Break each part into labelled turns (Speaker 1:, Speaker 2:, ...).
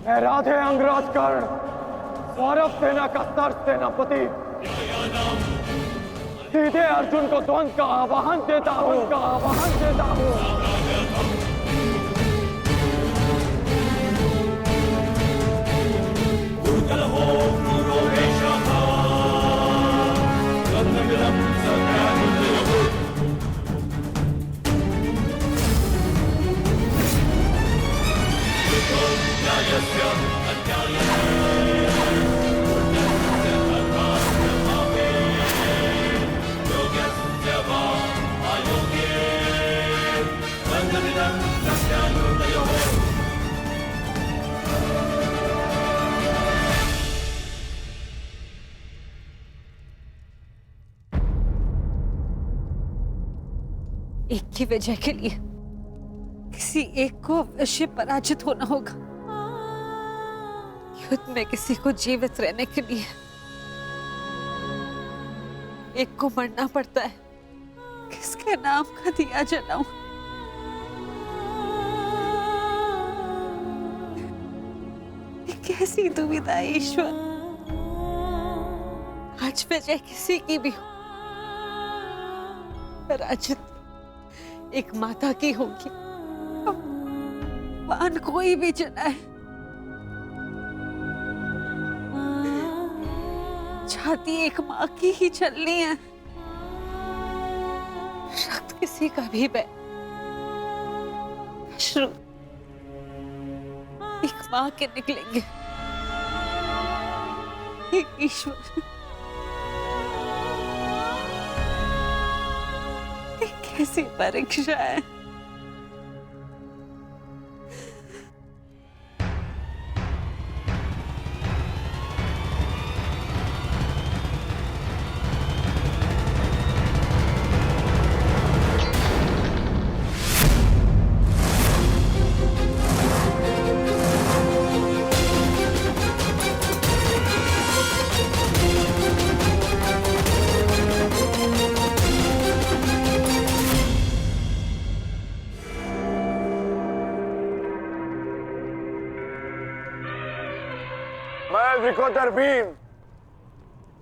Speaker 1: मैं राधे अंगराज कर्ण सौरभ सेना का सर सेनापति सीधे अर्जुन को द्वंद्व का आवाहन देता हूं।
Speaker 2: एक की वजह के लिए किसी एक को अवश्य पराजित होना होगा। युद्ध में किसी को जीवित रहने के लिए एक को मरना पड़ता है। किसके नाम का दिया जलाऊं? कैसी दुविधा है ईश्वर। आज वजह किसी की भी हो, पराजित एक माता की होगी। बाण कोई भी चलाए, छाती एक माँ की ही चलनी है। रक्त किसी का भी बह, अश्रु एक माँ के निकलेंगे। एक ईश्वर, कैसी परीक्षा है।
Speaker 3: मैं विकोतर भीम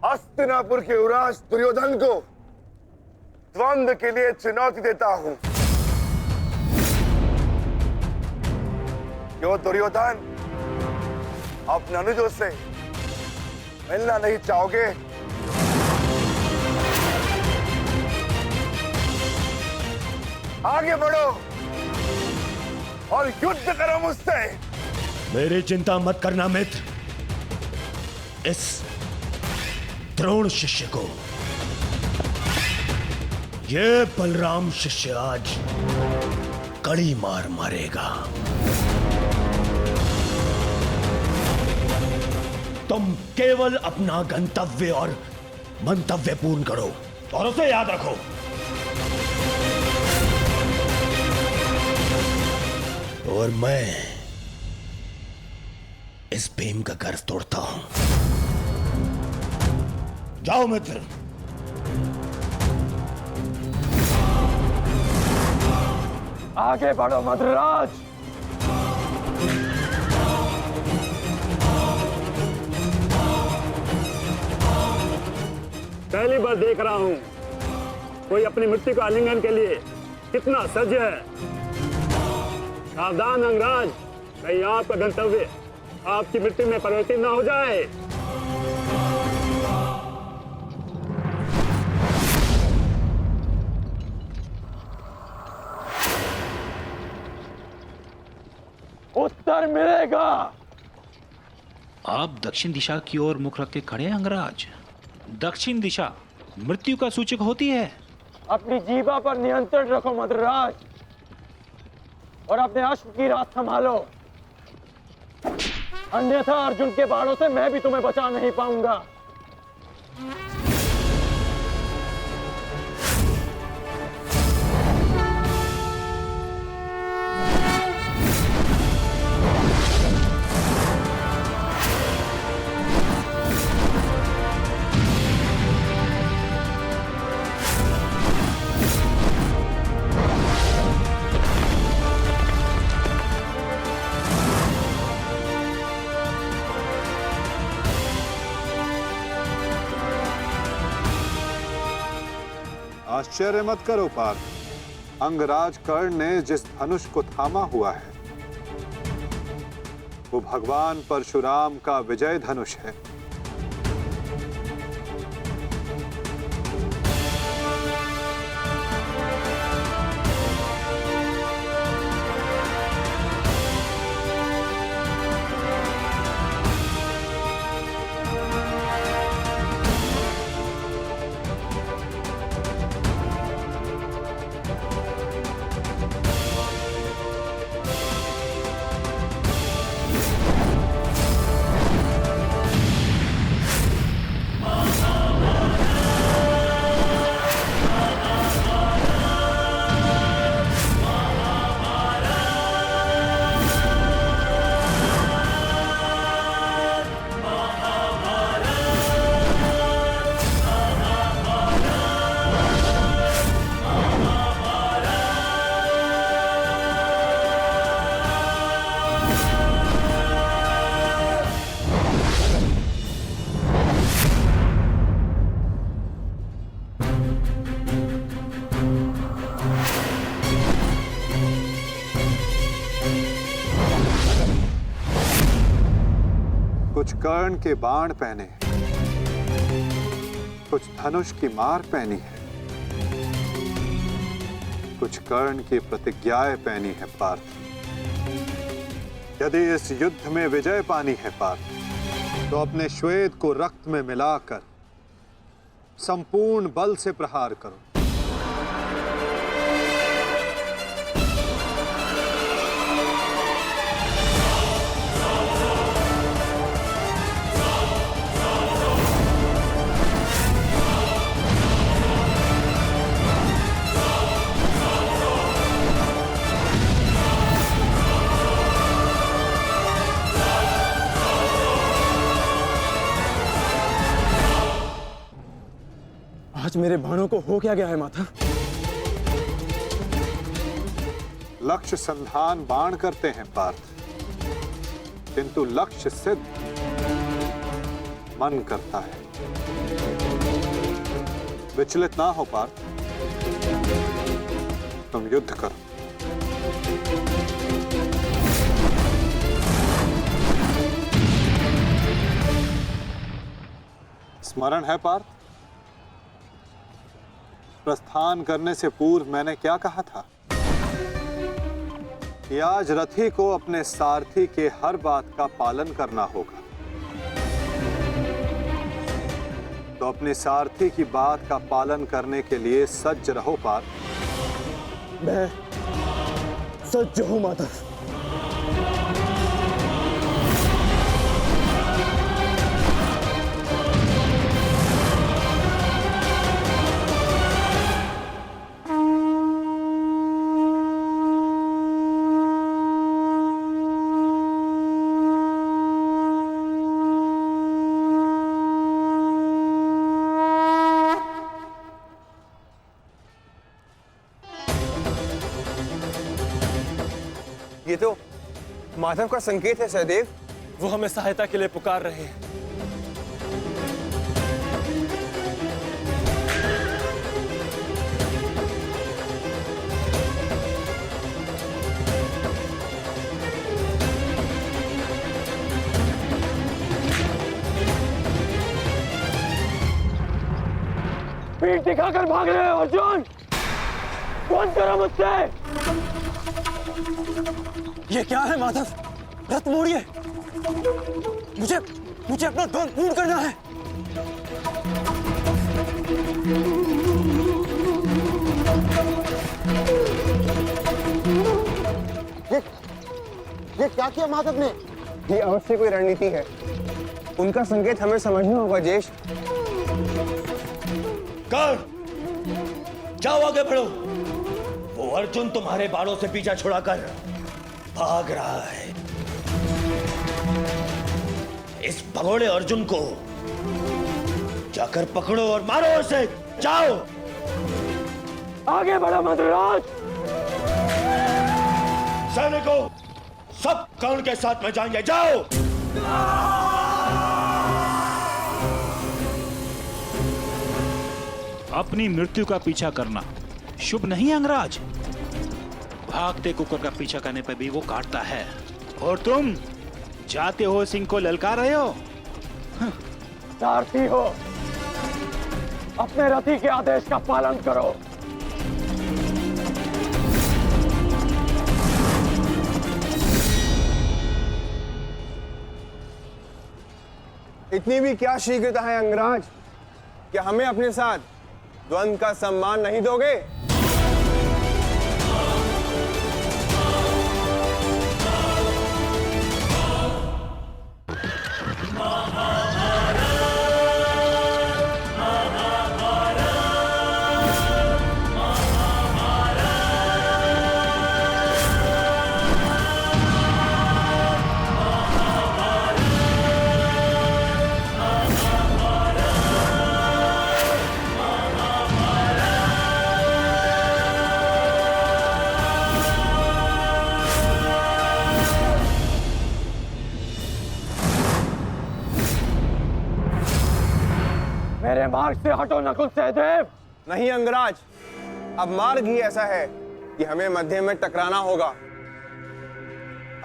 Speaker 3: हस्तिनापुर के युवराज दुर्योधन को द्वंद्व के लिए चुनौती देता हूं। क्यों दुर्योधन, अपने अनुजों से मिलना नहीं चाहोगे? आगे बढ़ो और युद्ध करो मुझसे।
Speaker 4: मेरी चिंता मत करना मित्र। इस द्रोण शिष्य को, ये बलराम शिष्य आज कड़ी मार मारेगा। तुम केवल अपना गंतव्य और मंतव्य पूर्ण करो और उसे याद रखो। और मैं इस भीम का गर्व तोड़ता हूं। जाओ मित्र।
Speaker 1: आगे बढ़ो मद्रराज।
Speaker 5: पहली बार देख रहा हूं कोई अपनी मृत्यु का आलिंगन के लिए कितना सज्ज है। सावधान अंगराज, कहीं आपका गंतव्य आपकी मृत्यु में परिवर्तित न हो जाए।
Speaker 1: उत्तर मिलेगा।
Speaker 6: आप दक्षिण दिशा की ओर मुख रख के खड़े हैं अंगराज। दक्षिण दिशा मृत्यु का सूचक होती है।
Speaker 1: अपनी जीवा पर नियंत्रण रखो मद्रराज और अपने अश्व की रात संभालो, अन्यथा अर्जुन के बाणों से मैं भी तुम्हें बचा नहीं पाऊंगा।
Speaker 7: आश्चर्य मत करो पार्थ, अंगराज कर्ण ने जिस धनुष को थामा हुआ है वो भगवान परशुराम का विजय धनुष है। कुछ कर्ण के बाण पहने हैं, कुछ धनुष की मार पहनी है, कुछ कर्ण की प्रतिज्ञाएं पहनी है पार्थ। यदि इस युद्ध में विजय पानी है पार्थ, तो अपने श्वेत को रक्त में मिलाकर संपूर्ण बल से प्रहार करो।
Speaker 1: आज मेरे बाणों को हो क्या गया है माता?
Speaker 7: लक्ष्य संधान बाण करते हैं पार्थ, किंतु लक्ष्य सिद्ध मन करता है। विचलित ना हो पार्थ, तुम युद्ध करो। स्मरण है पार्थ, प्रस्थान करने से पूर्व मैंने क्या कहा था कि आज रथी को अपने सारथी के हर बात का पालन करना होगा। तो अपने सारथी की बात का पालन करने के लिए सज्ज रहो पार्थ।
Speaker 1: मैं सज्ज हूं माता।
Speaker 8: ये तो माधव का संकेत है सहदेव।
Speaker 1: वो हमें सहायता के लिए पुकार रहे हैं। पीठ दिखाकर भाग रहे हो अर्जुन, कौन करो मुझसे? ये क्या है माधव? रथ मोड़िए, मुझे अपना धन पूर्ण करना है।
Speaker 8: ये क्या किया माधव ने? ये अवश्य कोई रणनीति है। उनका संकेत हमें समझना होगा जेश।
Speaker 4: कर्ण, जाओ आगे बढ़ो। वो अर्जुन तुम्हारे बाणों से पीछा छुड़ाकर भाग रहा है। इस भगोड़े अर्जुन को जाकर पकड़ो और मारो उसे। जाओ
Speaker 1: आगे बढ़ो मद्राज।
Speaker 4: सैनिकों, सब कर्ण के साथ में जाएंगे। जाओ।
Speaker 6: अपनी मृत्यु का पीछा करना शुभ नहीं है अंगराज। भागते कुकर का पीछा करने पर भी वो काटता है, और तुम जाते हो सिंह को ललकार रहे हो।
Speaker 1: सारथी हो, अपने रथी के आदेश का पालन करो।
Speaker 8: इतनी भी क्या शीघ्रता है अंगराज, क्या हमें अपने साथ द्वंद का सम्मान नहीं दोगे?
Speaker 1: मेरे मार्ग से हटो नकुल सहदेव।
Speaker 8: नहीं अंगराज, अब मार्ग ही ऐसा है कि हमें मध्य में टकराना होगा।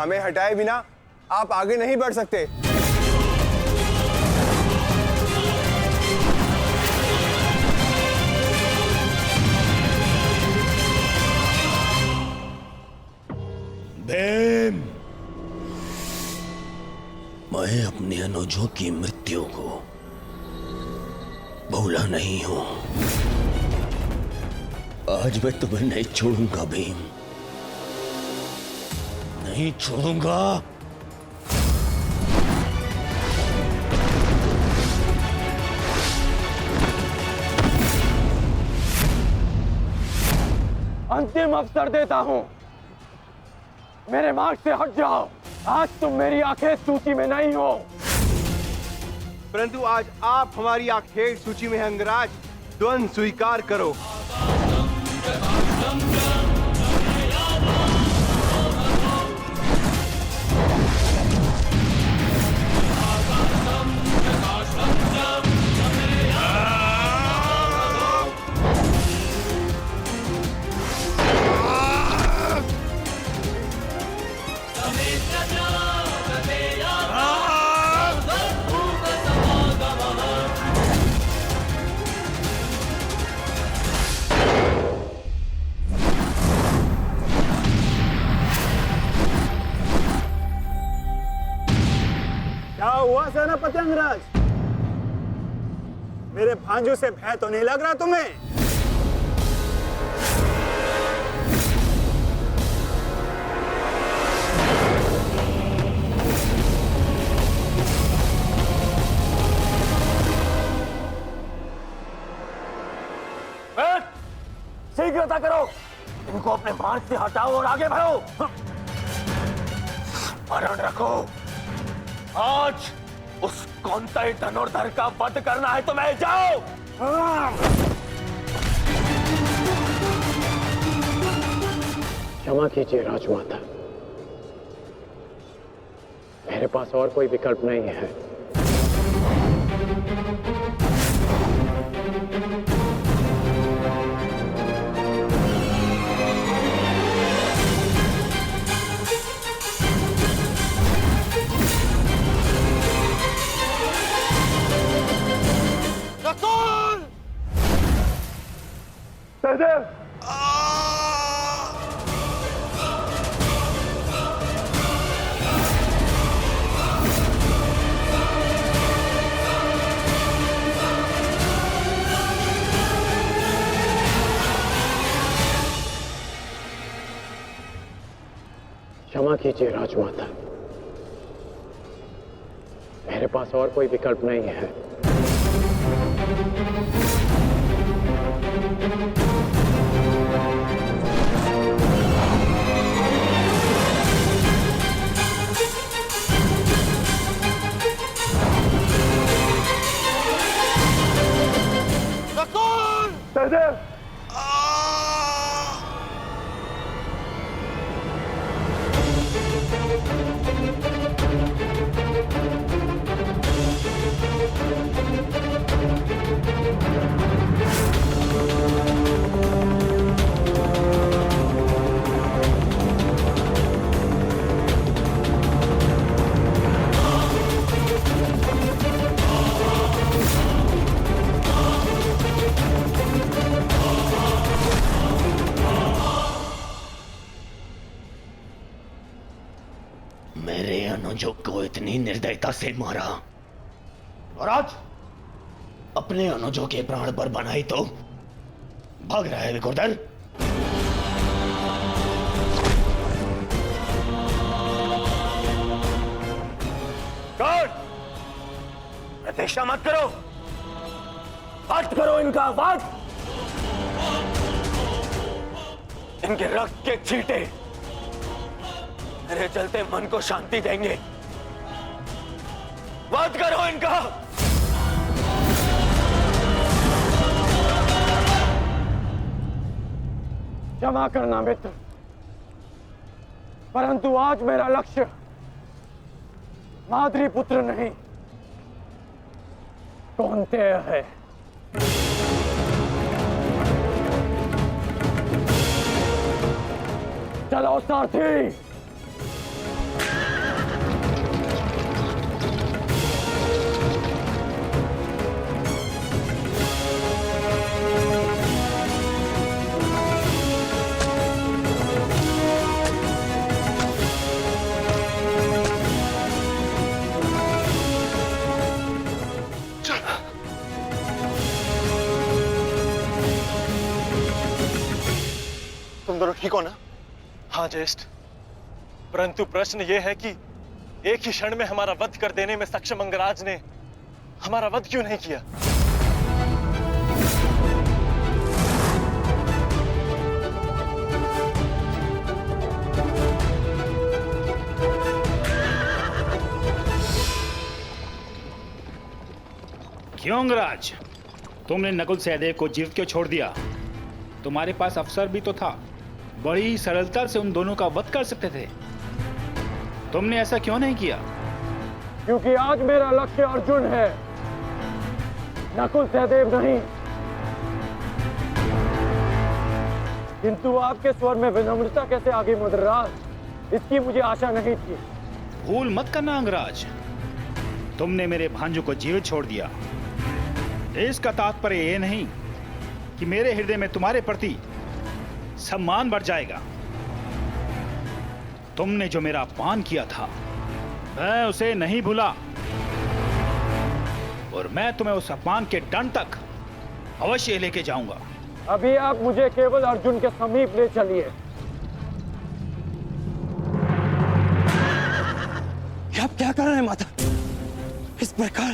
Speaker 8: हमें हटाए बिना आप आगे नहीं बढ़ सकते।
Speaker 4: भीम, मैं अपने अनुजों की मृत्यु को भूला नहीं हूं। आज मैं तुम्हें नहीं छोड़ूंगा भीम, नहीं छोड़ूंगा।
Speaker 1: अंतिम अवसर देता हूं, मेरे मार्ग से हट जाओ। आज तुम मेरी आंखें सूची में नहीं हो,
Speaker 8: परंतु आज आप हमारी आखेट सूची में हैं अंगराज। द्वंद स्वीकार करो।
Speaker 5: क्या हुआ सेनापति अंगराज? मेरे भांजों से भय तो नहीं लग रहा तुम्हें?
Speaker 1: शीघ्रता करो, इनको अपने मार्ग से हटाओ और आगे बढ़ो। स्मरण रखो, आज उस कौंतल धनुर्धर का वध करना है तुम्हें। जाओ। क्षमा कीजिए राजमाता, मेरे पास और कोई विकल्प नहीं है। सहदेव, क्षमा कीजिए राजमाता, मेरे पास और कोई विकल्प नहीं है। सहदेव,
Speaker 4: को इतनी निर्दयता से मारा और आज अपने अनुजों के प्राण पर बनाई तो भाग रहा है विकुर्दर। कौन? प्रतीक्षा मत करो, वध करो इनका वध। इनके रक्त के छींटे मेरे चलते मन को शांति देंगे। वध करो इनका।
Speaker 1: क्षमा करना मित्र, परंतु आज मेरा लक्ष्य माद्री पुत्र नहीं कौन्तेय है। चलो सारथी।
Speaker 9: तुम दोनों ठीक हो ना? हाँ ज्येष्ठ, परंतु प्रश्न यह है कि एक ही क्षण में हमारा वध कर देने में सक्षम अंगराज ने हमारा वध क्यों नहीं किया?
Speaker 6: क्यों अंगराज, तुमने नकुल सहदेव को जीवित क्यों छोड़ दिया? तुम्हारे पास अवसर भी तो था, बड़ी सरलता से उन दोनों का वध कर सकते थे। तुमने ऐसा क्यों नहीं किया?
Speaker 1: क्योंकि आज मेरा लक्ष्य अर्जुन है, नकुल सहदेव नहीं। किंतु आपके स्वर में विनम्रता कैसे आगे मदराज, इसकी मुझे आशा नहीं थी।
Speaker 6: भूल मत करना अंगराज, तुमने मेरे भांजू को जीवित छोड़ दिया। इसका तात्पर्य यह नहीं कि मेरे हृदय में तुम्हारे प्रति सम्मान बढ़ जाएगा। तुमने जो मेरा अपमान किया था मैं उसे नहीं भूला, और मैं तुम्हें उस अपमान के दंड तक अवश्य लेके जाऊंगा।
Speaker 1: अभी आप मुझे केवल अर्जुन के समीप ले चलिए।
Speaker 10: आप क्या कर रहे हैं माता? इस प्रकार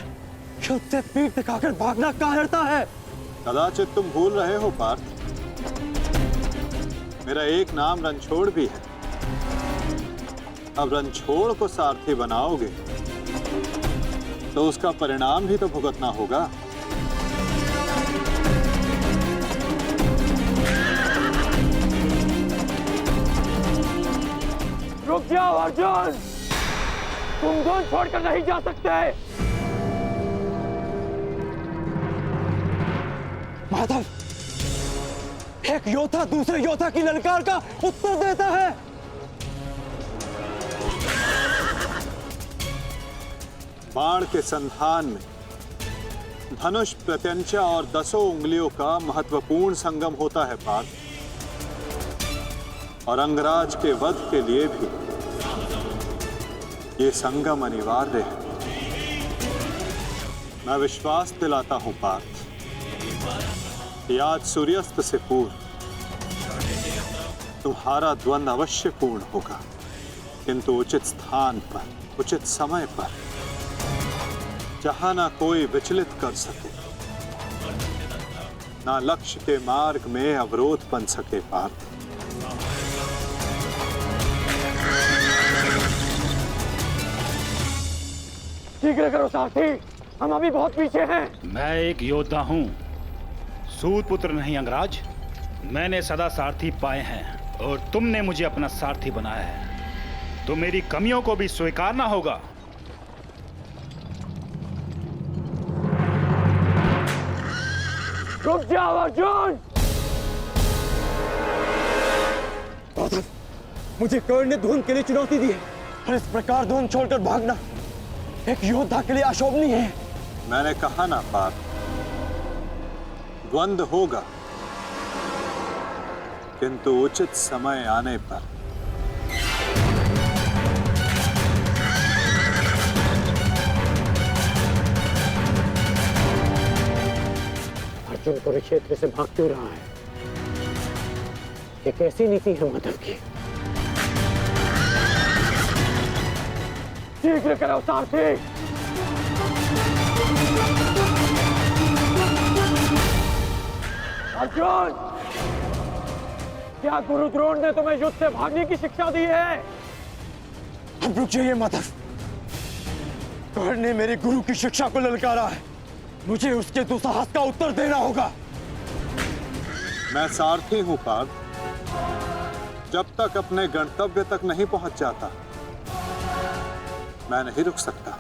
Speaker 10: युद्ध से पीठ दिखाकर भागना कायरता है।
Speaker 7: कदाचित तुम भूल रहे हो पार्थ, मेरा एक नाम रणछोड़ भी है। अब रणछोड़ को सारथी बनाओगे तो उसका परिणाम भी तो भुगतना होगा।
Speaker 1: रुक जाओ अर्जुन, तुम दोनों छोड़कर नहीं जा सकते।
Speaker 10: माधव, एक योद्धा दूसरे योद्धा की ललकार का उत्तर देता है।
Speaker 7: बाण के संधान में धनुष, प्रत्यंचा और 10 उंगलियों का महत्वपूर्ण संगम होता है पार्थ, और अंगराज के वध के लिए भी ये संगम अनिवार्य है। मैं विश्वास दिलाता हूं पार्थ, आज सूर्यास्त से पूर्व तुम्हारा द्वंद्व अवश्य पूर्ण होगा, किंतु उचित स्थान पर, उचित समय पर, जहां ना कोई विचलित कर सके, ना लक्ष्य के मार्ग में अवरोध बन सके पार्थ।
Speaker 1: शीघ्र करो सारथी, हम अभी बहुत पीछे हैं।
Speaker 6: मैं एक योद्धा हूं, सूत पुत्र नहीं अंगराज। मैंने सदा सारथी पाए हैं और तुमने मुझे अपना सारथी बनाया है, तो मेरी कमियों को भी स्वीकारना होगा।
Speaker 1: रुक जाओ अर्जुन।
Speaker 10: मुझे कर्ण ने धुन के लिए चुनौती दी है, और इस प्रकार धुन छोड़कर भागना एक योद्धा के लिए अशोभनीय है।
Speaker 7: मैंने कहा ना पार्थ, द्वंद्व होगा, किंतु उचित समय आने पर।
Speaker 1: अर्जुन कुरुक्षेत्र से भाग क्यों रहा है? ये कैसी नीति है माधव की? शीघ्र करो सारथी। अर्जुन, क्या गुरु द्रोण ने तुम्हें युद्ध से भागने की शिक्षा दी है?
Speaker 10: अब रुक जाइए माधव। कर्ण ने मेरे गुरु की शिक्षा को ललकारा है, मुझे उसके दुस्साहस का उत्तर देना होगा।
Speaker 7: मैं सारथी हूं पार्थ। जब तक अपने गंतव्य तक नहीं पहुंच जाता मैं नहीं रुक सकता।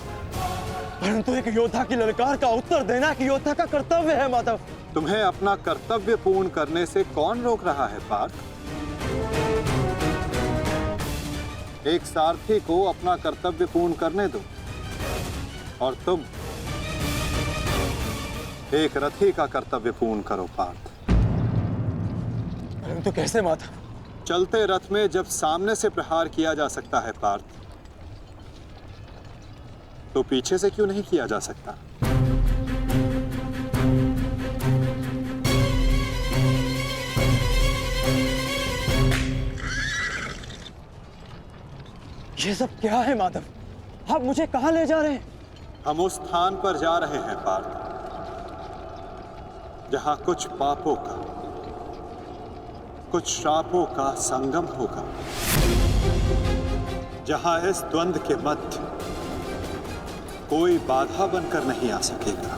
Speaker 10: परंतु एक योद्धा की ललकार का उत्तर देना कि योद्धा का कर्तव्य है माधव।
Speaker 7: तुम्हें अपना कर्तव्य पूर्ण करने से कौन रोक रहा है पार्थ? एक सारथी को अपना कर्तव्य पूर्ण करने दो और तुम एक रथी का कर्तव्य पूर्ण करो पार्थ।
Speaker 10: परंतु कैसे माधव?
Speaker 7: चलते रथ में जब सामने से प्रहार किया जा सकता है पार्थ, तो पीछे से क्यों नहीं किया जा सकता?
Speaker 10: ये सब क्या है माधव? आप मुझे कहां ले जा रहे हैं?
Speaker 7: हम उस स्थान पर जा रहे हैं पार्थ जहां कुछ पापों का, कुछ श्रापों का संगम होगा, जहां इस द्वंद्व के मध्य कोई बाधा बनकर नहीं आ सकेगा।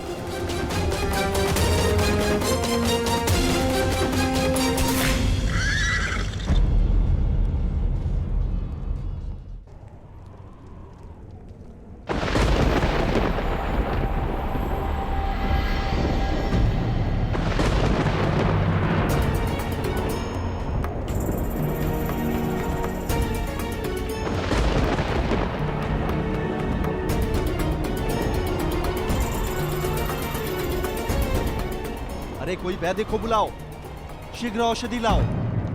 Speaker 11: अरे कोई वैद्य को बुलाओ, शीघ्र औषधि लाओ।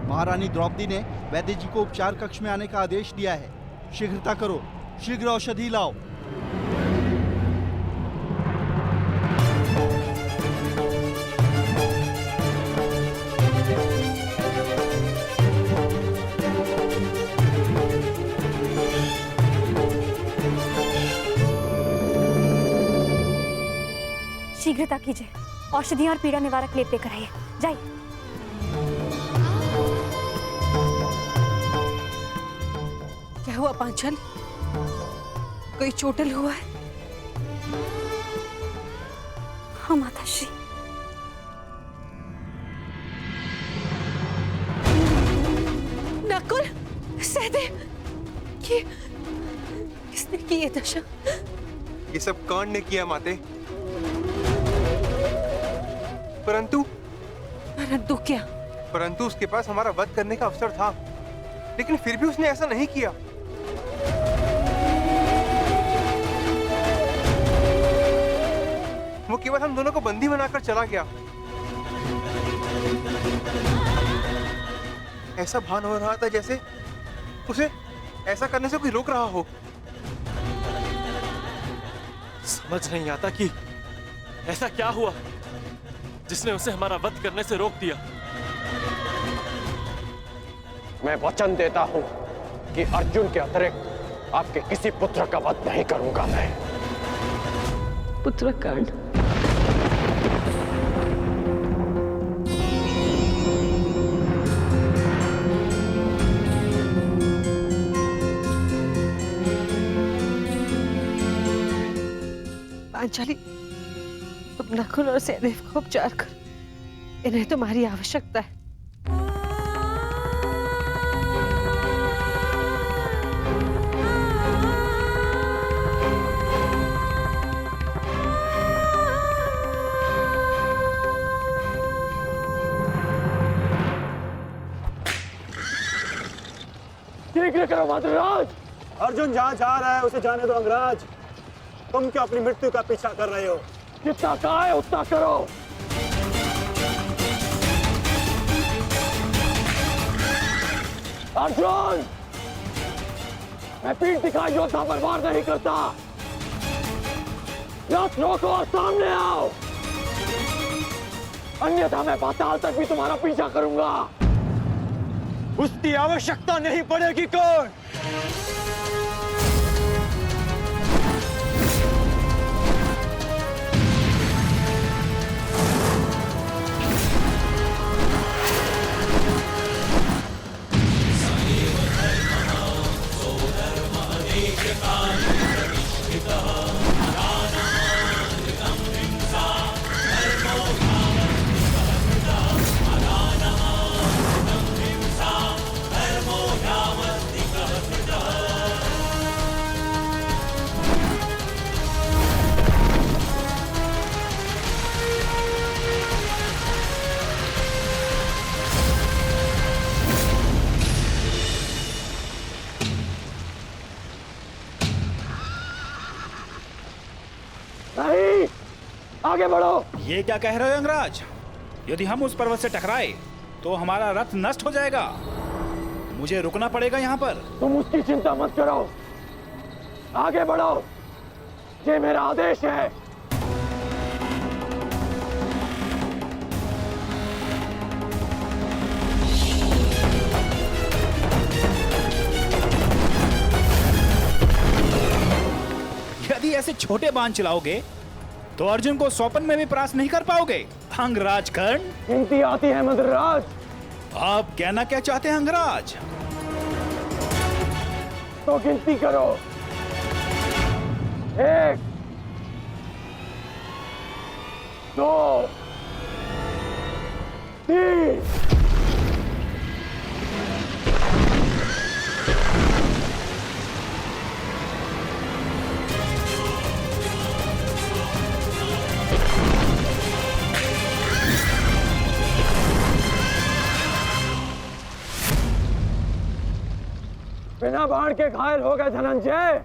Speaker 11: महारानी द्रौपदी ने वैद्य जी को उपचार कक्ष में आने का आदेश दिया है। शीघ्रता करो, शीघ्र औषधि लाओ।
Speaker 12: शीघ्रता कीजिए, औषधियां और पीड़ा निवारक लेप लेकर आइए। जाइए।
Speaker 2: क्या हुआ पांचाली? कोई चोटिल हुआ है?
Speaker 12: हाँ माताश्री।
Speaker 2: नकुल, सहदेव, किसने की ये दशा?
Speaker 8: ये सब कर्ण ने किया माते। परंतु
Speaker 2: क्या?
Speaker 8: परंतु उसके पास हमारा वध करने का अवसर था, लेकिन फिर भी उसने ऐसा नहीं किया। वो केवल हम दोनों को बंदी बनाकर चला गया। ऐसा भान हो रहा था जैसे उसे ऐसा करने से कोई रोक रहा हो।
Speaker 9: समझ नहीं आता कि ऐसा क्या हुआ जिसने उसे हमारा वध करने से रोक दिया।
Speaker 1: मैं वचन देता हूं कि अर्जुन के अतिरिक्त आपके किसी पुत्र का वध नहीं करूंगा मैं।
Speaker 2: पुत्र कर्ण, पांचाली, तुम नकुल और सहदेव को उपचार कर, इन्हें तुम्हारी आवश्यकता है।
Speaker 1: शीघ्र करो माद्रराज।
Speaker 5: अर्जुन जहाँ जा रहा है उसे जाने दो अंगराज। तुम क्यों अपनी मृत्यु का पीछा कर रहे हो?
Speaker 1: जितना कहा है उतना करो। अर्जुन, मैं पीठ दिखाई योद्धा पर वार नहीं करता। रथ रोको और सामने आओ। अन्यथा मैं पाताल तक भी तुम्हारा पीछा करूंगा।
Speaker 10: उसकी आवश्यकता नहीं पड़ेगी कौन।
Speaker 1: नहीं, आगे बढ़ो।
Speaker 6: ये क्या कह रहे हो यंगराज? यदि हम उस पर्वत से टकराए तो हमारा रथ नष्ट हो जाएगा। मुझे रुकना पड़ेगा यहाँ पर।
Speaker 1: तुम उसकी चिंता मत करो, आगे बढ़ो, ये मेरा आदेश है।
Speaker 6: यदि ऐसे छोटे बाण चलाओगे तो अर्जुन को स्वपन में भी परास्त नहीं कर पाओगे। अंगराज कर्ण,
Speaker 1: गिनती आती है मद्रराज।
Speaker 6: आप कहना क्या चाहते हैं अंगराज?
Speaker 1: तो गिनती करो। 1 2 3। बिना बाण के घायल हो गए धनंजय।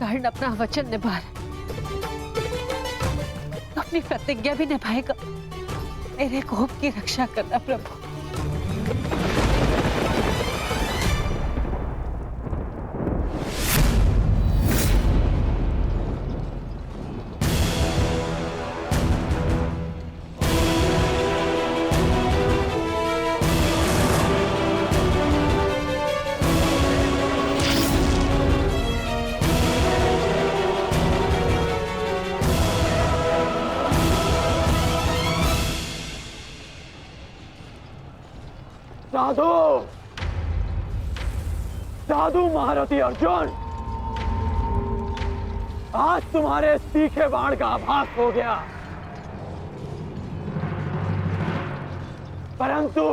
Speaker 2: कर्ण अपना वचन निभा रहा, अपनी प्रतिज्ञा भी निभाएगा। मेरे कोप की रक्षा करना प्रभु।
Speaker 1: साधु, साधु महारथी अर्जुन, आज तुम्हारे तीखे बाण का आभास हो गया, परंतु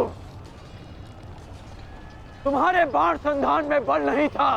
Speaker 1: तुम्हारे बाण संधान में बल नहीं था।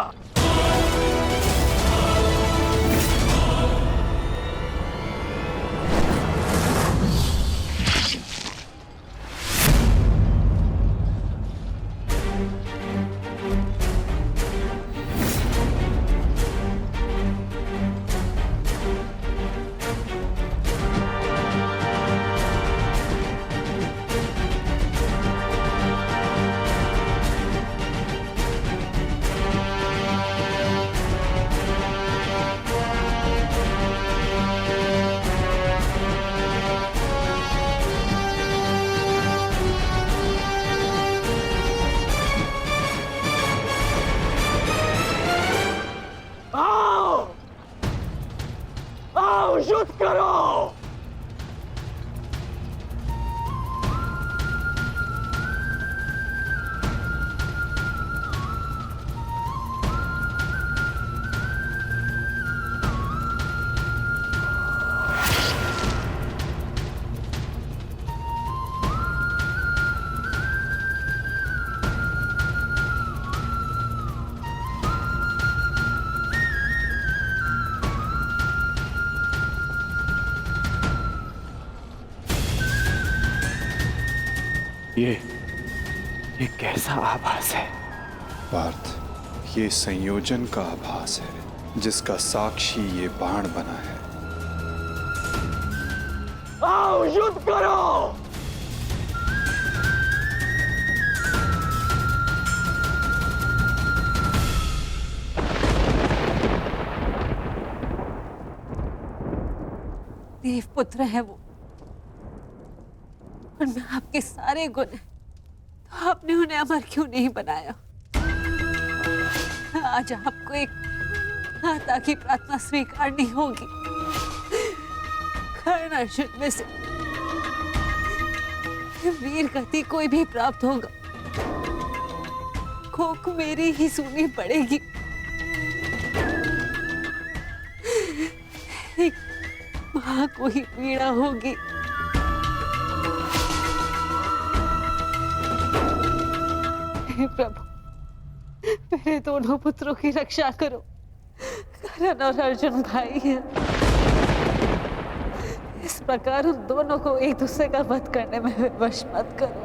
Speaker 1: ये कैसा आभास है?
Speaker 7: पार्थ, ये संयोजन का आभास है जिसका साक्षी ये बाण बना है।
Speaker 1: आओ युद्ध करो।
Speaker 2: देवपुत्र है वो, और मैं आपके सारे गुण हैं, तो आपने उन्हें अमर क्यों नहीं बनाया? आज आपको एक माता की प्रार्थना स्वीकारनी होगी। कर्ण अर्जुन में से वीर गति कोई भी प्राप्त होगा, कोक मेरी ही सुननी पड़ेगी। एक मां को ही पीड़ा होगी। हे प्रभु, मेरे दोनों पुत्रों की रक्षा करो। कर्ण और अर्जुन भाई हैं। इस प्रकार उन दोनों को एक दूसरे का वध करने में विवश मत करो।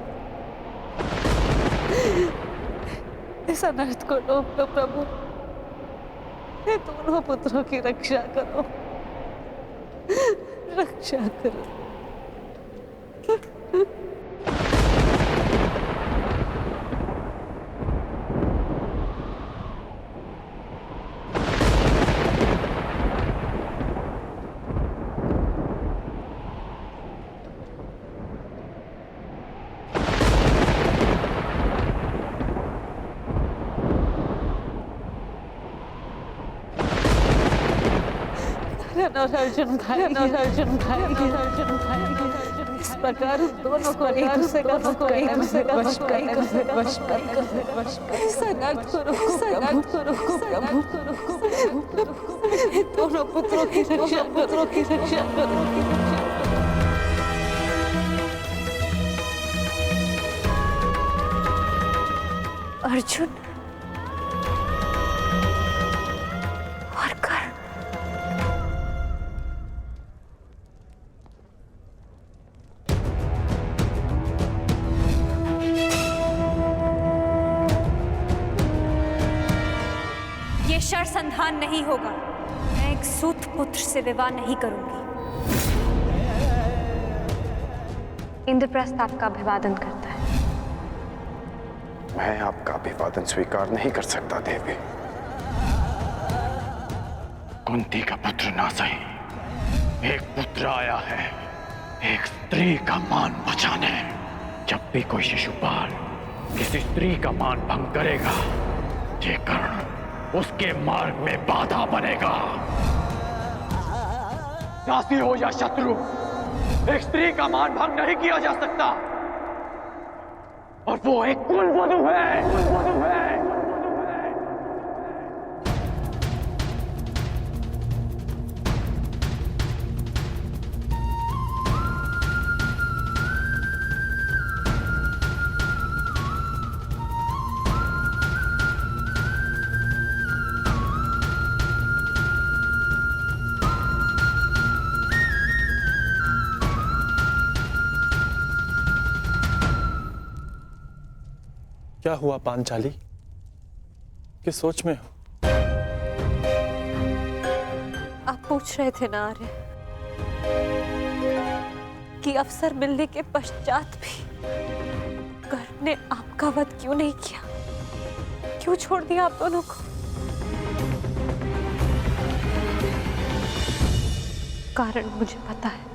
Speaker 2: इस अनर्थ को रोक लो प्रभु। मेरे दोनों पुत्रों की रक्षा करो, रक्षा करो। और अर्जुन भाई, अर्जुन भाई, अर्जुन भाई, इस प्रकार उन दोनों को एक दूसरे का वश दोनों पुत्रों की रक्षा करो।
Speaker 12: अर्जुन और कर्ण, ये शरसंधान नहीं होगा। मैं एक सूत पुत्र से विवाह नहीं करूंगी। इंद्रप्रस्थ आपका अभिवादन करता है।
Speaker 3: मैं आपका अभिवादन स्वीकार नहीं कर सकता देवी।
Speaker 1: कुंती का पुत्र ना सही, एक पुत्र आया है एक स्त्री का मान बचाने। जब भी कोई शिशुपाल किसी स्त्री का मान भंग करेगा, ये कर्ण उसके मार्ग में बाधा बनेगा। दासी हो या शत्रु, एक स्त्री का मान भंग नहीं किया जा सकता, और वो एक कुलवधू है।
Speaker 10: क्या हुआ पांचाली? किस सोच में हो?
Speaker 2: आप पूछ रहे थे ना आर्य कि अवसर मिलने के पश्चात भी कर्ण ने आपका वध क्यों नहीं किया, क्यों छोड़ दिया आप दोनों को? कारण मुझे पता है।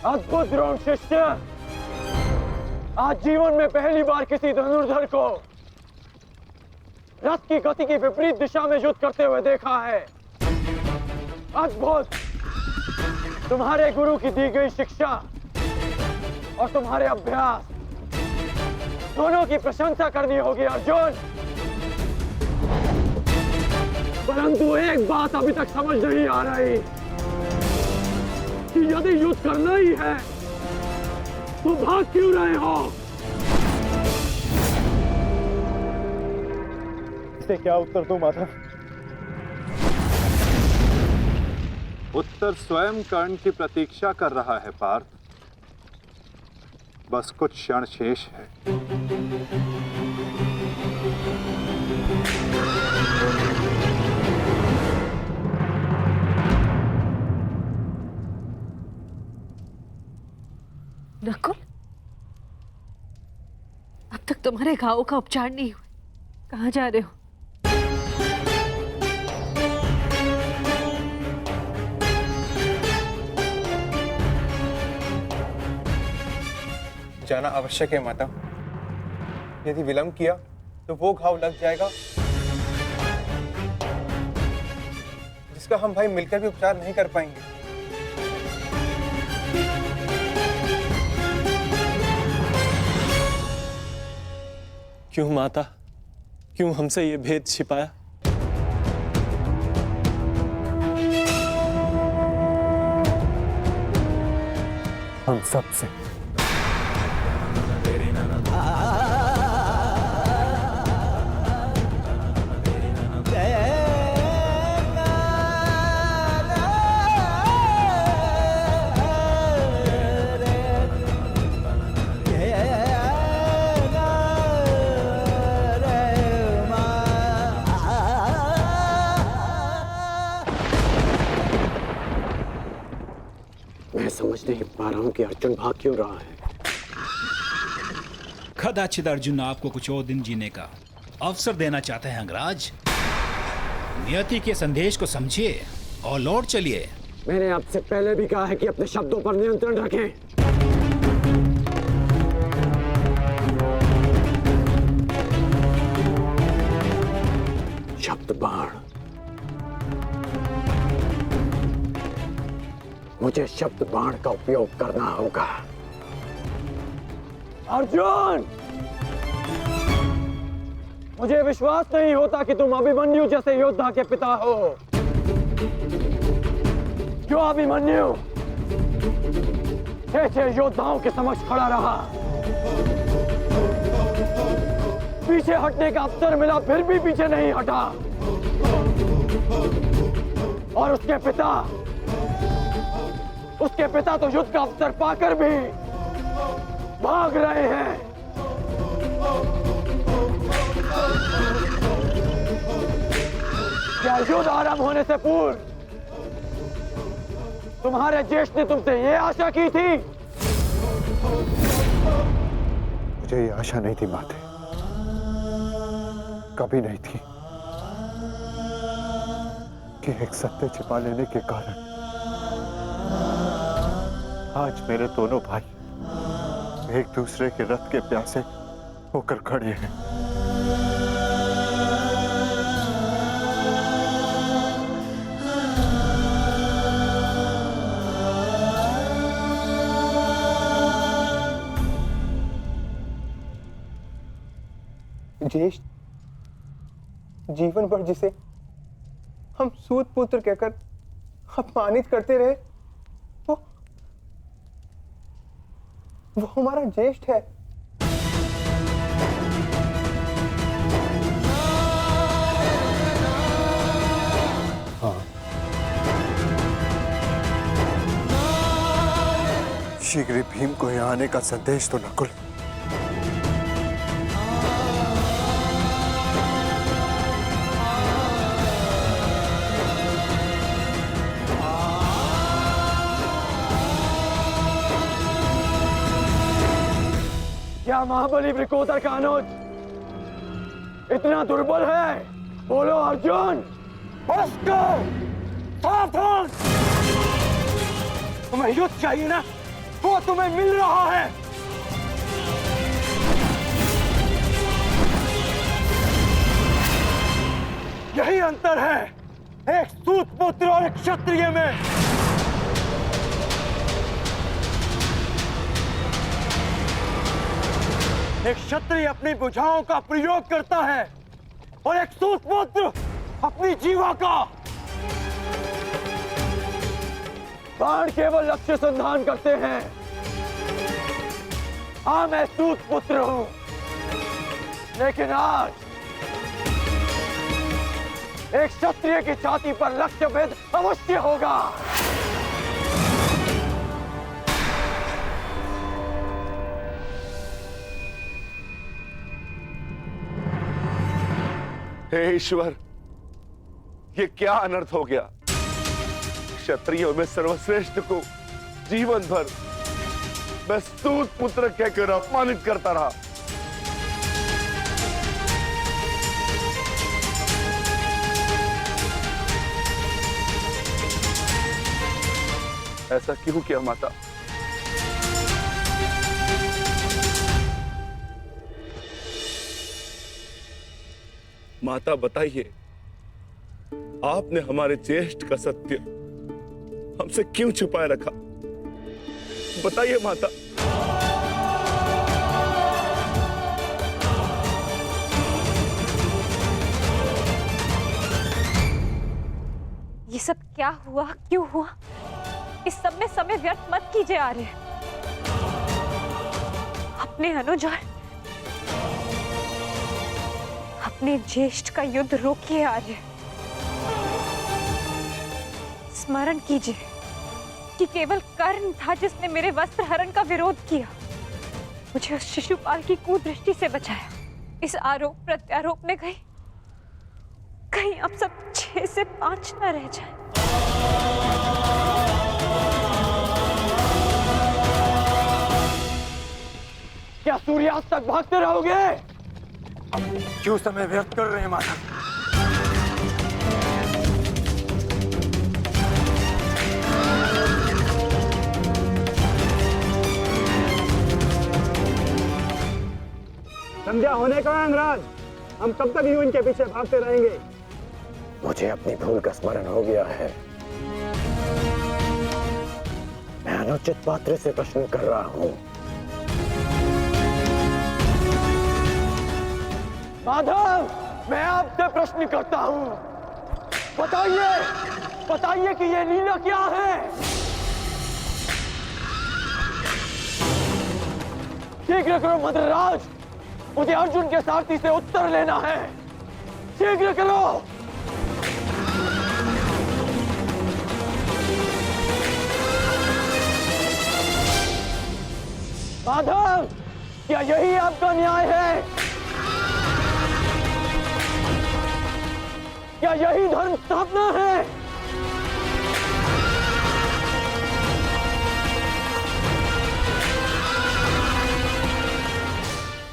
Speaker 1: अद्भुत द्रोण शिष्य, आज जीवन में पहली बार किसी धनुर्धर को रथ की गति की विपरीत दिशा में युद्ध करते हुए देखा है। अद्भुत! तुम्हारे गुरु की दी गई शिक्षा और तुम्हारे अभ्यास दोनों की प्रशंसा करनी होगी अर्जुन।
Speaker 10: परंतु एक बात अभी तक समझ नहीं आ रही कि यदि युद्ध करना ही है तो भाग क्यों रहे हो?
Speaker 9: इसे क्या उत्तर दूं माधव?
Speaker 7: उत्तर स्वयं कर्ण की प्रतीक्षा कर रहा है पार्थ। बस कुछ क्षण शेष है।
Speaker 2: नकुल, अब तक तुम्हारे घावों का उपचार नहीं हुआ। कहाँ जा रहे हो?
Speaker 8: जाना आवश्यक है माता। यदि विलंब किया तो वो घाव लग जाएगा जिसका हम भाई मिलकर भी उपचार नहीं कर पाएंगे।
Speaker 9: क्यों माता, क्यों हमसे ये भेद छिपाया?
Speaker 3: हम सब से।
Speaker 10: मैं समझ नहीं पा रहा हूं कि अर्जुन भाग क्यों रहा है।
Speaker 6: कदाचित अर्जुन आपको कुछ और दिन जीने का अवसर देना चाहते हैं अंगराज। नियति के संदेश को समझिए और लौट चलिए।
Speaker 10: मैंने आपसे पहले भी कहा है कि अपने शब्दों पर नियंत्रण रखें। शब्द बाण। मुझे शब्द बाण का उपयोग करना होगा। अर्जुन, मुझे विश्वास नहीं होता कि तुम अभिमन्यु जैसे योद्धा के पिता हो। जो अभिमन्यु 6 योद्धाओं के समक्ष खड़ा रहा, पीछे हटने का अवसर मिला फिर भी पीछे नहीं हटा, और उसके पिता तो युद्ध का अवसर पाकर भी भाग रहे हैं। क्या युद्ध आरंभ होने से पूर्व तुम्हारे ज्येष्ठ ने तुमसे ये आशा की थी?
Speaker 3: मुझे ये आशा नहीं थी माते, कभी नहीं थी कि एक सत्य छिपा लेने के कारण आज मेरे दोनों भाई एक दूसरे के रथ के प्यासे होकर खड़े हैं।
Speaker 8: ज्येष्ठ जीवन भर जिसे हम सूत पुत्र कहकर अपमानित करते रहे, वो हमारा ज्येष्ठ है।
Speaker 3: हाँ, शीघ्र ही भीम को यहाँ आने का संदेश तो नकुल।
Speaker 10: क्या महाबली वृकोदर का अनुज इतना दुर्बल है? बोलो अर्जुन। सावधान! तुम्हें युद्ध चाहिए ना, वो तुम्हें मिल रहा है। यही अंतर है एक सूत पुत्र और एक क्षत्रिय में। एक क्षत्रिय अपनी भुजाओं का प्रयोग करता है और एक सूत पुत्र अपनी जीवा का। बाण केवल लक्ष्य संधान करते हैं। हाँ, मैं सूत पुत्र हूं, लेकिन आज एक क्षत्रिय की छाती पर लक्ष्य भेद अवश्य होगा।
Speaker 13: हे ईश्वर, ये क्या अनर्थ हो गया। क्षत्रियों में सर्वश्रेष्ठ को जीवन भर मैं सूत पुत्र कहकर अपमानित करता रहा। ऐसा क्यों किया माता? माता बताइए, आपने हमारे ज्येष्ठ का सत्य हमसे क्यों छुपाए रखा? बताइए माता।
Speaker 2: ये सब क्या हुआ, क्यों हुआ? इस सब में समय व्यर्थ मत कीजिए आर्य। अपने अनुज और अपने ज्येष्ठ का युद्ध रोकिए आर्य। स्मरण कीजिए कि केवल कर्ण था जिसने मेरे वस्त्र हरण का विरोध किया, मुझे उस शिशुपाल की कुदृष्टि से बचाया। इस आरोप प्रत्यारोप में कहीं अब सब 6 से 5 न रह जाए।
Speaker 10: क्या सूर्यास्त तक भागते रहोगे? क्यों समय व्यर्थ कर रहे हैं माता?
Speaker 5: संध्या होने का अंगराज, हम कब तक यूं इनके पीछे भागते रहेंगे?
Speaker 10: मुझे अपनी भूल का स्मरण हो गया है। मैं अनुचित पात्र से प्रश्न कर रहा हूं। माधव, मैं आपसे प्रश्न करता हूं। बताइए कि ये लीला क्या है? शीघ्र करो मद्रराज, मुझे अर्जुन के सारथी से उत्तर लेना है। शीघ्र करो। माधव, क्या यही आपका न्याय है? क्या यही धर्म स्थापना है?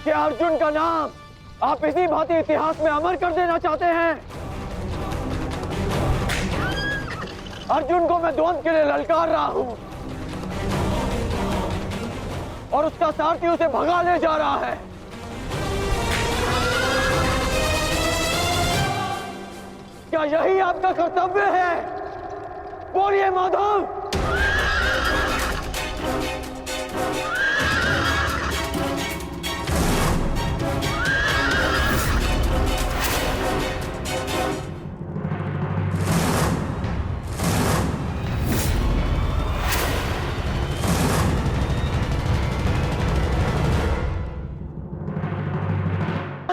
Speaker 10: क्या अर्जुन का नाम आप इसी भांति इतिहास में अमर कर देना चाहते हैं? अर्जुन को मैं द्वंद्व के लिए ललकार रहा हूं और उसका सारथी उसे भगा ले जा रहा है। क्या यही आपका कर्तव्य है? बोलिए माधव।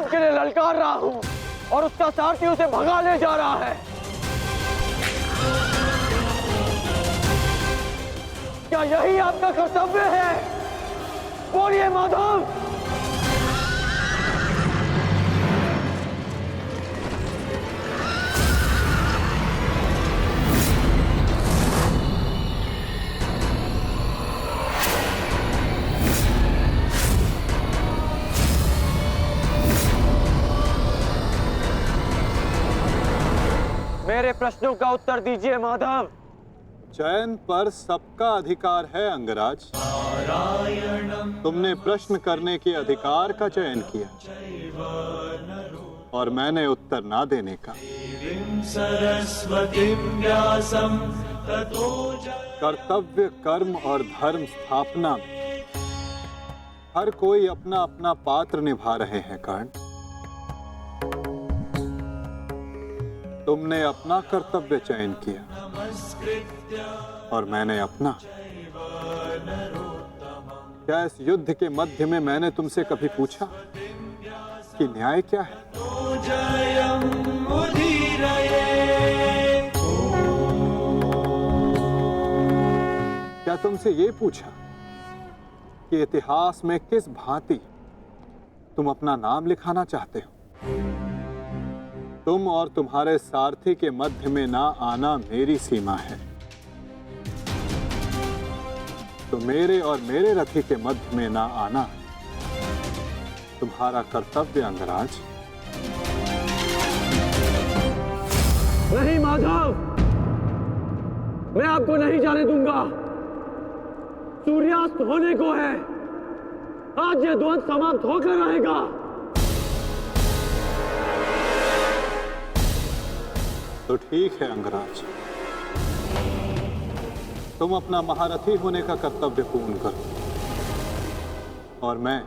Speaker 10: के लिए ललकार रहा हूं और उसका सारथी उसे भगा ले जा रहा है। क्या यही आपका कर्तव्य है? बोलिए माधव। मेरे प्रश्नों का उत्तर दीजिए माधव।
Speaker 7: चयन पर सबका अधिकार है अंगराज। तुमने प्रश्न करने के अधिकार का चयन किया और मैंने उत्तर ना देने का। कर्तव्य, कर्म और धर्म स्थापना में हर कोई अपना अपना पात्र निभा रहे हैं कर्ण। तुमने अपना कर्तव्य चयन किया और मैंने अपना। क्या इस युद्ध के मध्य में मैंने तुमसे कभी पूछा कि न्याय क्या है? क्या तुमसे ये पूछा कि इतिहास में किस भांति तुम अपना नाम लिखाना चाहते हो? तुम और तुम्हारे सारथी के मध्य में ना आना मेरी सीमा है, तो मेरे और मेरे रथी के मध्य में ना आना तुम्हारा कर्तव्य अंगराज।
Speaker 10: नहीं माधव, मैं आपको नहीं जाने दूंगा। सूर्यास्त होने को है, आज ये द्वंद समाप्त होकर रहेगा।
Speaker 7: तो ठीक है अंगराज, तुम अपना महारथी होने का कर्तव्य पूर्ण करो और मैं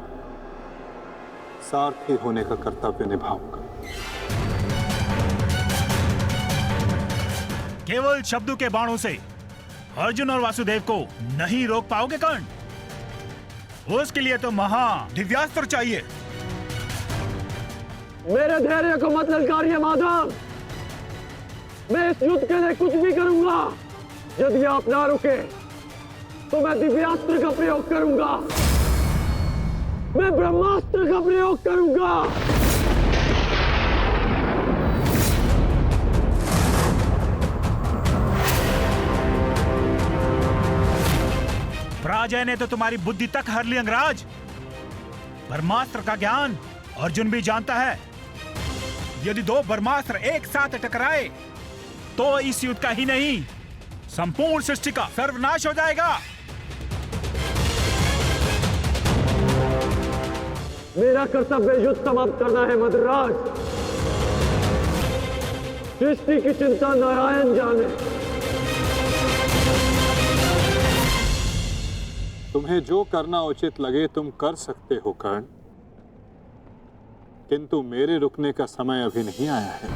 Speaker 7: सारथी होने का कर्तव्य निभाऊंगा।
Speaker 6: केवल शब्दों के बाणों से अर्जुन और वासुदेव को नहीं रोक पाओगे कर्ण। उसके लिए तो महा दिव्यास्त्र चाहिए।
Speaker 10: मेरे धैर्य को मत ललकारिए माधव, मैं इस युद्ध के लिए कुछ भी करूंगा। यदि आप ना रुके तो मैं दिव्यास्त्र का प्रयोग करूंगा, मैं ब्रह्मास्त्र का प्रयोग करूंगा।
Speaker 6: पराजय ने तो तुम्हारी बुद्धि तक हर ली अंगराज। ब्रह्मास्त्र का ज्ञान अर्जुन भी जानता है। यदि दो ब्रह्मास्त्र एक साथ टकराए तो इस युद्ध का ही नहीं, संपूर्ण सृष्टि का सर्वनाश हो जाएगा।
Speaker 10: मेरा कर्तव्य युद्ध समाप्त करना है मद्राज। सृष्टि की चिंता नारायण जाने।
Speaker 7: तुम्हें जो करना उचित लगे तुम कर सकते हो कर्ण, किंतु मेरे रुकने का समय अभी नहीं आया है।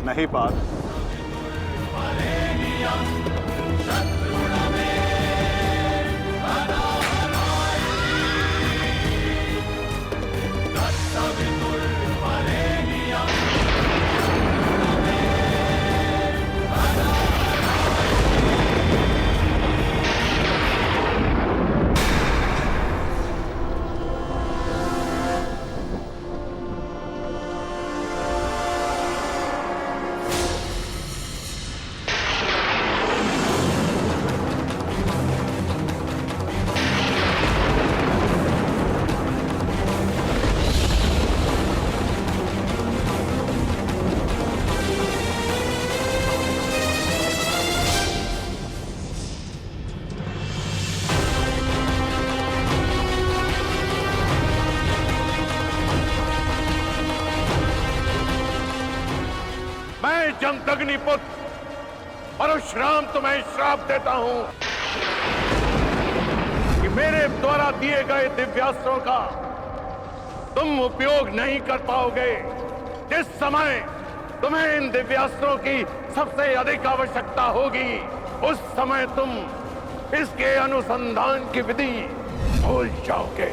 Speaker 7: नहीं पार्थ,
Speaker 13: जमदग्निपुत्र परशुराम तुम्हें श्राप देता हूं कि मेरे द्वारा दिए गए दिव्यास्त्रों का तुम उपयोग नहीं कर पाओगे। जिस समय तुम्हें इन दिव्यास्त्रों की सबसे अधिक आवश्यकता होगी, उस समय तुम इसके अनुसंधान की विधि भूल जाओगे।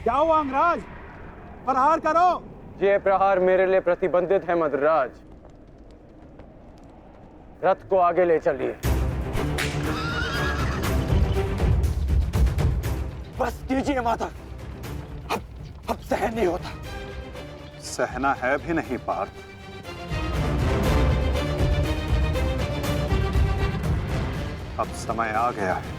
Speaker 10: क्या हुआ अंगराज? प्रहार करो।
Speaker 8: ये प्रहार मेरे लिए प्रतिबंधित है मद्राज। रथ को आगे ले चलिए।
Speaker 3: बस कीजिए माधव, अब सहन नहीं होता। सहना है भी नहीं पार्थ। अब समय आ गया है।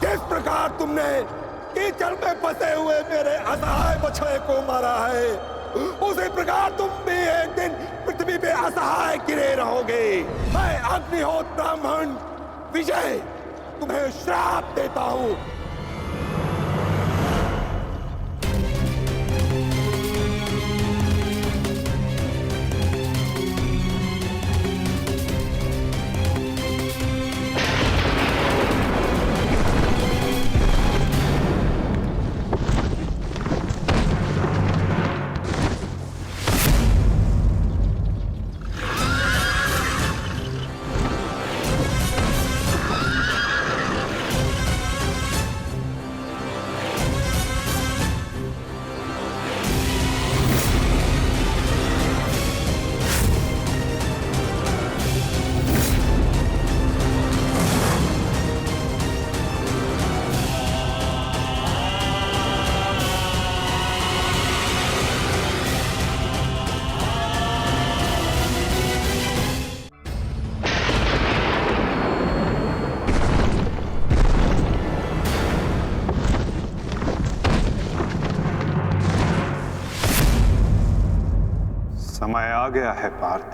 Speaker 10: किस प्रकार तुमने कीचड़ में फंसे हुए मेरे असहाय बछड़े को मारा है, उसी प्रकार तुम भी एक दिन पृथ्वी पे असहाय गिरे रहोगे। मैं अग्निहोत्र ब्राह्मण विजय तुम्हें श्राप देता हूँ।
Speaker 3: समय आ गया है पार्थ।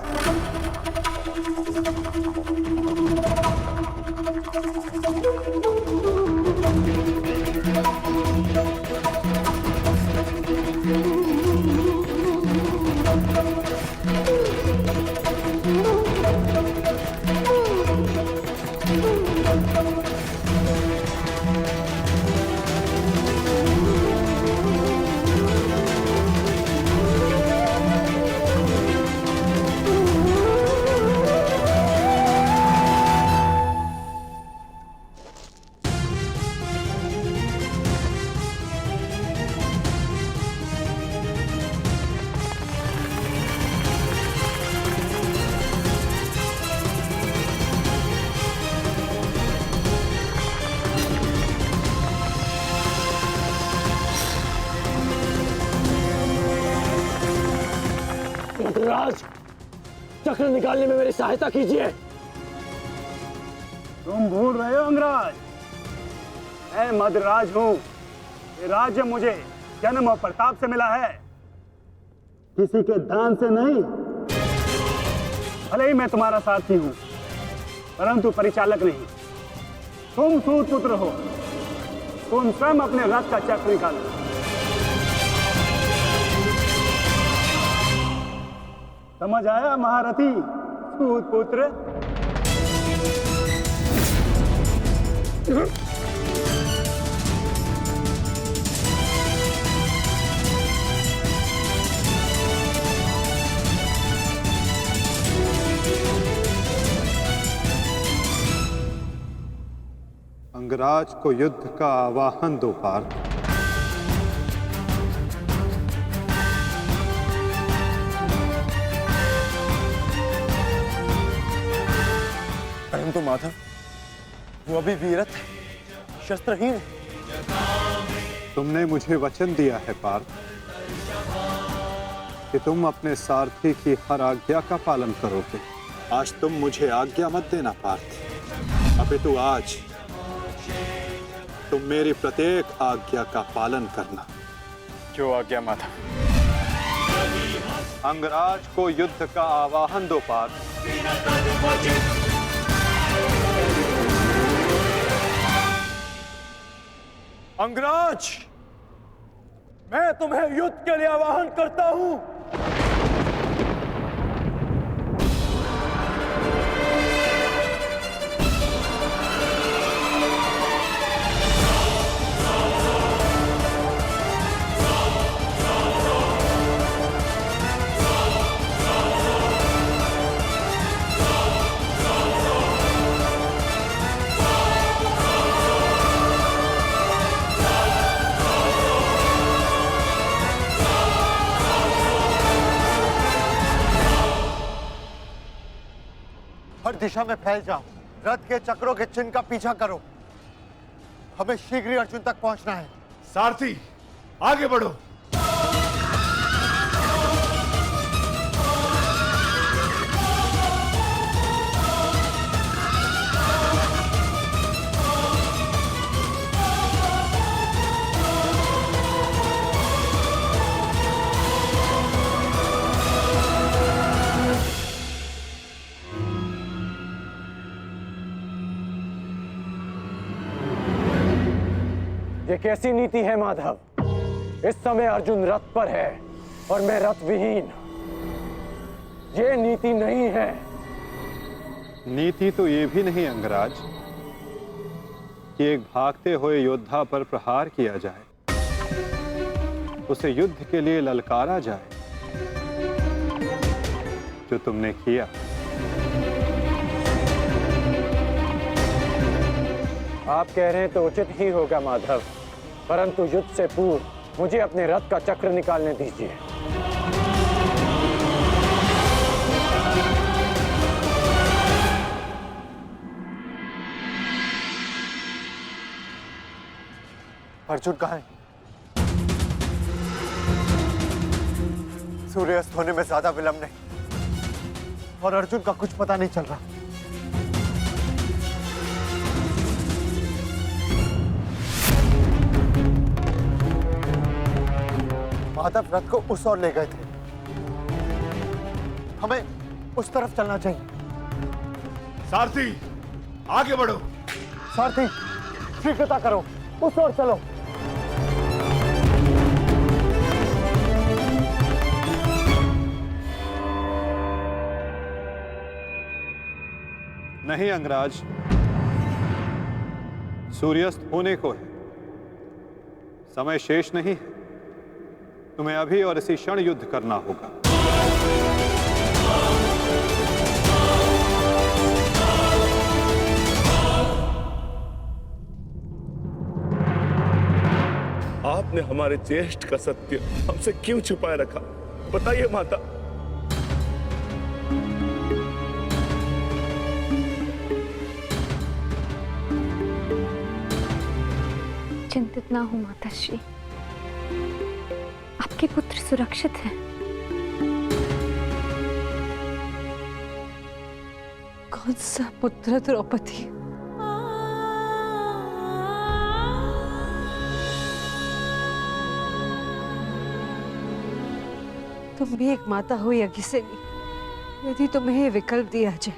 Speaker 10: राज, चक्र निकालने में मेरी सहायता कीजिए।
Speaker 5: तुम भूल रहे हो अंगराज, मैं मद्राज हूं। ये राज्य मुझे जन्म और प्रताप से मिला है, किसी के दान से नहीं। भले ही मैं तुम्हारा सारथी हूं, परंतु परिचालक नहीं। तुम सूत पुत्र हो, तुम स्वयं अपने रथ का चक्र निकालो। समझ आया महारथी सूत पुत्र?
Speaker 3: अंगराज को युद्ध का आवाहन दो पार्थ।
Speaker 8: परंतु माधव, वो अभी वीरत है, शस्त्रहीन है।
Speaker 3: तुमने मुझे वचन दिया है पार्थ कि तुम अपने सारथी की हर आज्ञा का पालन करोगे। आज तुम मुझे आज्ञा मत देना पार्थ, अपितु आज तुम मेरी प्रत्येक आज्ञा का पालन करना।
Speaker 7: जो आज्ञा माधव।
Speaker 3: अंगराज को युद्ध का आवाहन दो पार्थ।
Speaker 10: अंगराज, मैं तुम्हें युद्ध के लिए आवाहन करता हूं।
Speaker 14: हर दिशा में फैल जाओ, रथ के चक्रों के चिन्ह का पीछा करो। हमें शीघ्र ही अर्जुन तक पहुंचना है।
Speaker 13: सारथी, आगे बढ़ो।
Speaker 10: ये कैसी नीति है माधव? इस समय अर्जुन रथ पर है और मैं रथ विहीन। ये नीति नहीं है।
Speaker 3: नीति तो ये भी नहीं अंगराज कि एक भागते हुए योद्धा पर प्रहार किया जाए, उसे युद्ध के लिए ललकारा जाए, जो तुमने किया।
Speaker 10: आप कह रहे हैं तो उचित ही होगा माधव, परंतु युद्ध से पूर्व मुझे अपने रथ का चक्र निकालने दीजिए।
Speaker 14: अर्जुन कहाँ है? सूर्यास्त होने में ज्यादा विलंब नहीं और अर्जुन का कुछ पता नहीं चल रहा। माधव रथ को उस ओर ले गए थे, हमें उस तरफ चलना चाहिए।
Speaker 13: सारथी, आगे बढ़ो।
Speaker 14: सारथी, शीघ्रता करो, उस ओर चलो।
Speaker 3: नहीं अंगराज, सूर्यास्त होने को है, समय शेष नहीं है। तुम्हें अभी और इसी क्षण युद्ध करना होगा।
Speaker 13: आपने हमारे ज्येष्ठ का सत्य हमसे क्यों छुपाए रखा? बताइए माता।
Speaker 2: चिंतित ना हो माताश्री, आपके पुत्र सुरक्षित हैं। कौन सा पुत्र द्रौपदी? तुम भी एक माता हो यज्ञसेनी, यदि तुम्हें ये विकल्प दिया जाए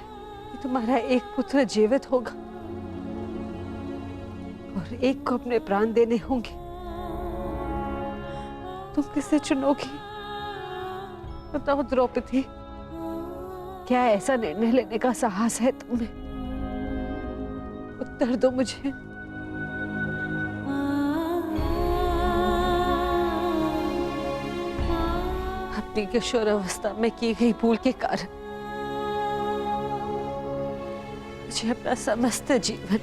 Speaker 2: कि तुम्हारा एक पुत्र जीवित होगा और एक को अपने प्राण देने होंगे, तुम किसे चुनोगी? बताओ द्रौपदी, क्या ऐसा निर्णय लेने का साहस है तुम्हें? उत्तर दो मुझे। अपनी किशोरावस्था में की गई भूल के कारण मुझे अपना समस्त जीवन